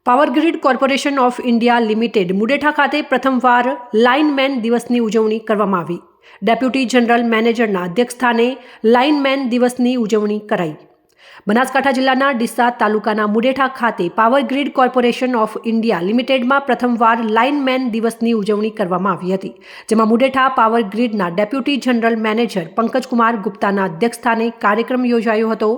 Power Grid corporation of India limited Mudetha ખાતે પ્રથમવાર lineman દિવસની ઉજવણી કરવામાં આવી। ડેપ્યુટી જનરલ મેનેજરના અધ્યક્ષસ્થાને લાઇનમેન દિવસની ઉજવણી કરાઈ। બનાસકાંઠા જિલ્લાના ડીસા તાલુકાના મુડેઠા ખાતે પાવરગ્રીડ કોર્પોરેશન ઓફ ઇન્ડિયા લિમિટેડમાં પ્રથમવાર લાઇનમેન દિવસની ઉજવણી કરવામાં આવી હતી, જેમાં મુડેઠા પાવરગ્રીડના ડેપ્યુટી જનરલ મેનેજર પંકજકુમાર ગુપ્તાના અધ્યક્ષસ્થાને કાર્યક્રમ યોજાયો હતો,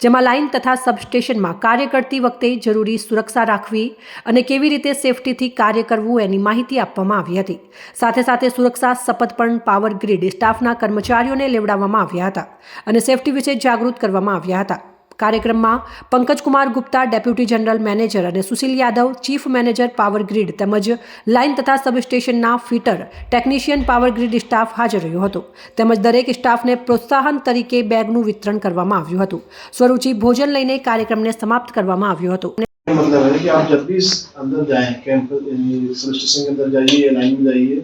જેમાં લાઇન તથા સબસ્ટેશનમાં કાર્ય કરતી વખતે જરૂરી સુરક્ષા રાખવી અને કેવી રીતે સેફટીથી કાર્ય કરવું એની માહિતી આપવામાં આવી હતી। સાથે સાથે સુરક્ષા શપથ પણ પાવરગ્રીડ સ્ટાફના કર્મચારીઓને લેવડાવવામાં આવ્યા હતા અને સેફટી વિશે જાગૃત કરવામાં આવ્યા હતા। કાર્યક્રમમાં Pankajkumar Gupta deputy general manager અને Sushil Yadav chief manager power grid તેમજ લાઇન તથા સબસ્ટેશનના ફિટર ટેકનિશિયન પાવરગ્રીડ સ્ટાફ હાજર રહ્યો હતો, તેમજ દરેક સ્ટાફને પ્રોત્સાહન તરીકે બેગનું વિતરણ કરવામાં આવ્યું હતું। સ્વરૂચિ ભોજન લઈને કાર્યક્રમને સમાપ્ત કરવામાં આવ્યો હતો। मतलब है कि आप जब भी अंदर जाएं कैंप सब स्टेशन के अंदर जाइए, लाइन में जाइए,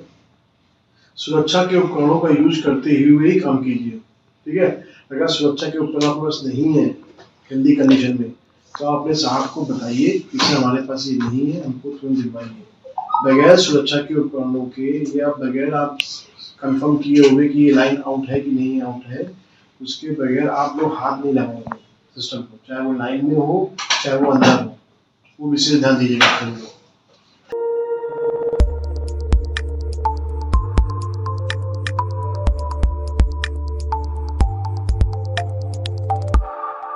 सुरक्षा के उपकरणों का यूज करते हुए ही काम कीजिए। ठीक है, अगर सुरक्षा के उपकरण आपके पास नहीं है हेल्दी कंडीशन में तो आप अपने साहब को बताइए कि हमारे पास ये नहीं है, हमको तुरंत दिलवाइए। बगैर सुरक्षा के उपकरणों के या बगैर आप कंफर्म किए हुए कि ये लाइन आउट है कि नहीं आउट है, उसके बगैर आप लोग हाथ नहीं लगाएंगे सिस्टम को, चाहे वो लाइन में हो चाहे वो अंदर हो। वो विशेष ध्यान दीजिएगा।